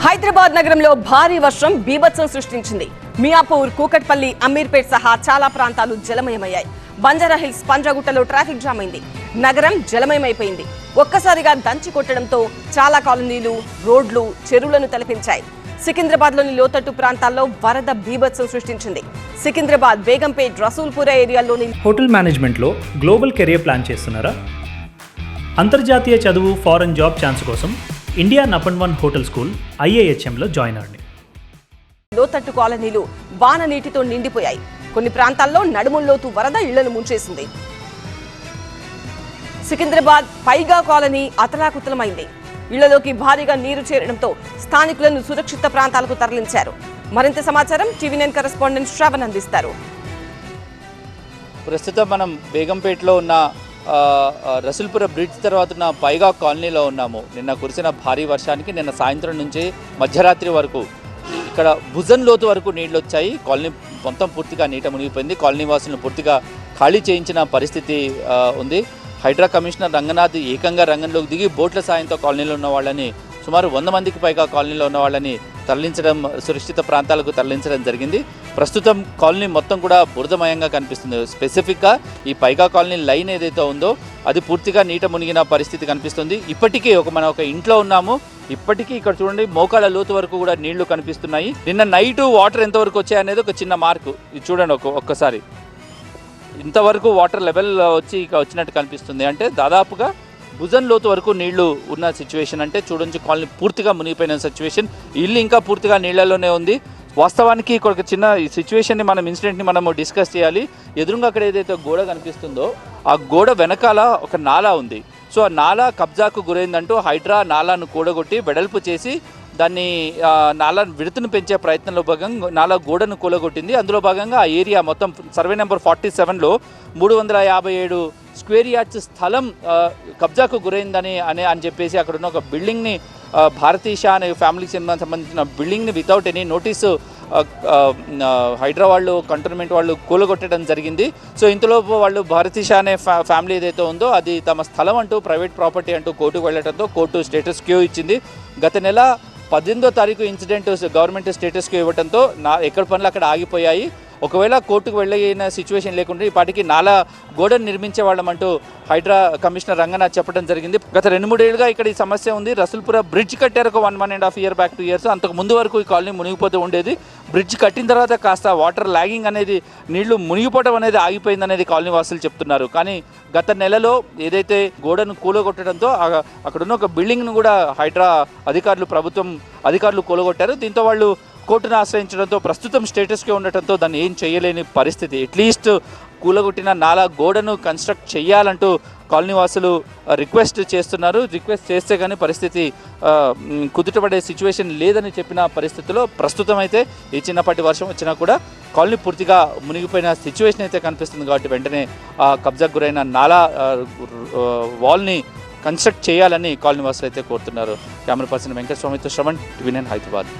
హైదరాబాద్ నగరంలో భారీ వర్షం బీభత్సం సృష్టించింది. మియాపూర్, కూకట్పల్లి, అమీర్పేట్ సహా చాలా ప్రాంతాలు జలమయమయ్యాయి. బంజారాహిల్స్, పంజాగుట్టలో ట్రాఫిక్ జామ్ అయింది. నగరం జలమయమైపోయింది. ఒక్కసారిగా దంచి కొట్టడంతో చాలా కాలనీలు, రోడ్లు, చెరువులను తలపించాయి. సికింద్రాబాద్లోని లోతట్టు ప్రాంతాల్లో వరద బీభత్సం సృష్టించింది. సికింద్రాబాద్, బేగంపేట్, రసూల్పుర ఏరియాల్లోని హోటల్ మేనేజ్మెంట్లో గ్లోబల్ కెరియర్ ప్లాన్ చేస్తున్నారా? అంతర్జాతీయ చదువు, ఫారెన్ జాబ్ ఛాన్స్ కోసం ఇండియా నంబర్ 1 హోటల్ స్కూల్ IIHMలో జాయిన్ అవ్వండి. లోతట్టు కాలనీలు వాన నీటితో నిండిపోయాయి. కొన్ని ప్రాంతాల్లో నడుముల్లోతు వరద ఇళ్లను ముంచేసింది. సికింద్రాబాద్ పైగా కాలనీ అతలాకుతలమైంది. ఇళ్లలోకి భారీగా నీరు చేరడంతో స్థానికులను సురక్షిత ప్రాంతాలకు తరలించారు. మరింత సమాచారం TV9 కరెస్పాండెంట్ శ్రవణ్ అందిస్తారు. ప్రస్తుతం మనం బేగంపేటలో ఉన్న రసూల్పుర బ్రిడ్జ్ తర్వాత ఉన్న పైగా కాలనీలో ఉన్నాము. నిన్న కురిసిన భారీ వర్షానికి నిన్న సాయంత్రం నుంచి మధ్యరాత్రి వరకు ఇక్కడ భుజం లోతు వరకు నీళ్లు వచ్చాయి. కాలనీ మొత్తం పూర్తిగా నీట మునిగిపోయింది. కాలనీ వాసులను పూర్తిగా ఖాళీ చేయించిన పరిస్థితి ఉంది. హైడ్రా కమిషనర్ రంగనాథ్ ఏకంగా రంగంలోకి దిగి బోట్ల సాయంతో కాలనీలో ఉన్న వాళ్ళని, సుమారు 100 మందికి పైగా కాలనీలో ఉన్న వాళ్ళని తరలించడం, సురక్షిత ప్రాంతాలకు తరలించడం జరిగింది. ప్రస్తుతం కాలనీ మొత్తం కూడా బురదమయంగా కనిపిస్తుంది. స్పెసిఫిక్గా ఈ పైగా కాలనీ లైన్ ఏదైతే ఉందో అది పూర్తిగా నీట మునిగిన పరిస్థితి కనిపిస్తుంది. ఇప్పటికీ మనం ఒక ఇంట్లో ఉన్నాము. ఇప్పటికీ ఇక్కడ చూడండి, మోకాళ్ళ లోతు వరకు కూడా నీళ్లు కనిపిస్తున్నాయి. నిన్న నైటు వాటర్ ఎంతవరకు వచ్చాయనేది ఒక చిన్న మార్కు. ఇది చూడండి, ఒక్కసారి ఇంతవరకు వాటర్ లెవెల్ వచ్చి ఇక వచ్చినట్టు కనిపిస్తుంది. అంటే దాదాపుగా భుజం లోతు వరకు నీళ్లు ఉన్న సిచ్యువేషన్. అంటే చూడండి, కాలనీ పూర్తిగా మునిగిపోయిన సిచ్యువేషన్. ఇల్లు ఇంకా పూర్తిగా నీళ్లలోనే ఉంది. వాస్తవానికి ఇక్కడ ఒక చిన్న సిచ్యువేషన్ని ఇన్సిడెంట్ని మనము డిస్కస్ చేయాలి. ఎదురుగా అక్కడ ఏదైతే గోడ కనిపిస్తుందో ఆ గోడ వెనకాల ఒక నాలా ఉంది. సో ఆ నాలా కబ్జాకు గురైందంటూ హైడ్రా నాలాను కూడగొట్టి వెడల్పు చేసి దాన్ని నాలా విడతను పెంచే ప్రయత్నంలో భాగంగా నాలా గోడను కూలగొట్టింది. అందులో భాగంగా ఆ ఏరియా మొత్తం సర్వే నెంబర్ 47లో 357 స్క్వేర్ యార్డ్స్ స్థలం కబ్జాకు గురైందని అని చెప్పేసి అక్కడున్న ఒక బిల్డింగ్ని, భారతీష అనే ఫ్యామిలీకి సంబంధించిన బిల్డింగ్ని వితౌట్ ఎనీ నోటీసు హైడ్రా వాళ్ళు, కంటోన్మెంట్ వాళ్ళు కూలగొట్టడం జరిగింది. సో ఇంతలోపు వాళ్ళు భారతీష అనే ఫ్యామిలీ ఏదైతే ఉందో అది తమ స్థలం అంటూ, ప్రైవేట్ ప్రాపర్టీ అంటూ కోర్టుకు వెళ్ళడంతో కోర్టు స్టేటస్ క్యూ ఇచ్చింది. గత నెల 18వ తారీఖు ఇన్సిడెంట్ గవర్నమెంట్ స్టేటస్ క్యూ ఇవ్వడంతో ఎక్కడ పనులు అక్కడ ఆగిపోయాయి. ఒకవేళ కోర్టుకు వెళ్ళిన సిచ్యువేషన్ లేకుండా ఇప్పటికీ నాలా గోడను నిర్మించే వాళ్ళమంటూ హైడ్రా కమిషనర్ రంగనాథ్ చెప్పడం జరిగింది. గత 2-3 ఏళ్ళుగా ఇక్కడ ఈ సమస్య ఉంది. రసూల్పుర బ్రిడ్జ్ కట్టారు ఒక 1.5 year బ్యాక్, 2 years. అంతకు ముందు వరకు ఈ కాలనీ మునిగిపోతూ ఉండేది. బ్రిడ్జ్ కట్టిన తర్వాత కాస్త వాటర్ లాగింగ్ అనేది, నీళ్లు మునిగిపోవడం అనేది ఆగిపోయింది అనేది కాలనీ వాసులు చెప్తున్నారు. కానీ గత నెలలో ఏదైతే గోడను కూలగొట్టడంతో అక్కడున్న ఒక బిల్డింగ్ను కూడా హైడ్రా ప్రభుత్వం అధికారులు కూలగొట్టారు. దీంతో వాళ్ళు కోర్టును ఆశ్రయించడంతో ప్రస్తుతం స్టేటస్గా ఉండటంతో దాన్ని ఏం చేయలేని పరిస్థితి. అట్లీస్ట్ కూలగొట్టిన నాలా గోడను కన్స్ట్రక్ట్ చేయాలంటూ కాలనీ వాసులు రిక్వెస్ట్ చేస్తున్నారు. రిక్వెస్ట్ చేస్తే కానీ పరిస్థితి కుదుటపడే సిచ్యువేషన్ లేదని చెప్పిన పరిస్థితిలో ప్రస్తుతం అయితే ఈ చిన్నపాటి వర్షం వచ్చినా కూడా కాలనీ పూర్తిగా మునిగిపోయిన సిచ్యువేషన్ అయితే కనిపిస్తుంది. కాబట్టి వెంటనే కబ్జాకు గురైన నాలా వాల్ని కన్స్ట్రక్ట్ చేయాలని కాలనీ వాసులు అయితే కోరుతున్నారు. కెమెరా పర్సన్ వెంకటస్వామితో శ్రవణ్, TV9 హైదరాబాద్.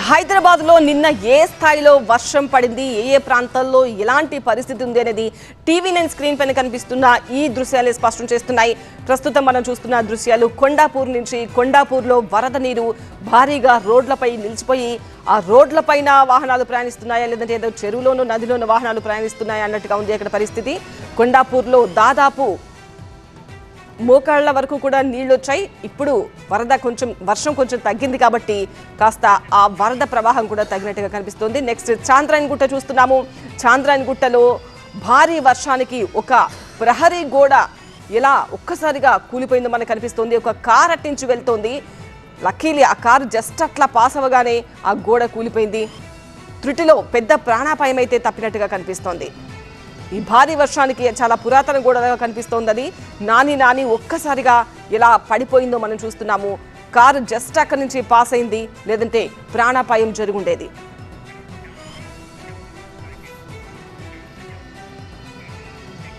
హైదరాబాద్లో నిన్న ఏ స్థాయిలో వర్షం పడింది, ఏ ప్రాంతాల్లో ఎలాంటి పరిస్థితి ఉంది అనేది TV9 స్క్రీన్ పైన కనిపిస్తున్న ఈ దృశ్యాలే స్పష్టం చేస్తున్నాయి. ప్రస్తుతం మనం చూస్తున్న దృశ్యాలు కొండాపూర్ నుంచి. కొండాపూర్లో వరద నీరు భారీగా రోడ్లపై నిలిచిపోయి ఆ రోడ్లపైన వాహనాలు ప్రయాణిస్తున్నాయా, లేదంటే ఏదో చెరువులోనూ నదిలోనూ వాహనాలు ప్రయాణిస్తున్నాయా అన్నట్టుగా ఉంది అక్కడ పరిస్థితి. కొండాపూర్లో దాదాపు మోకాళ్ల వరకు కూడా నీళ్లు వచ్చాయి. ఇప్పుడు వర్షం కొంచెం తగ్గింది కాబట్టి కాస్త ఆ వరద ప్రవాహం కూడా తగ్గినట్టుగా కనిపిస్తుంది. నెక్స్ట్ చాంద్రాయణగుట్ట చూస్తున్నాము. చాంద్రాయణగుట్టలో భారీ వర్షానికి ఒక ప్రహరీ గోడ ఎలా ఒక్కసారిగా కూలిపోయిందో మనకు కనిపిస్తుంది. ఒక కార్ అట్టించి వెళ్తోంది. లక్కీలీ ఆ కారు జస్ట్ అట్లా పాస్ అవ్వగానే ఆ గోడ కూలిపోయింది. త్రుటిలో పెద్ద ప్రాణాపాయం అయితే తప్పినట్టుగా కనిపిస్తోంది. ఈ భారీ వర్షానికి చాలా పురాతన గోడగా కనిపిస్తోంది. అది నాని ఒక్కసారిగా ఎలా పడిపోయిందో మనం చూస్తున్నాము. కారు జస్ట్ అక్కడి నుంచి పాస్ అయింది, లేదంటే ప్రాణాపాయం జరుగుండేది.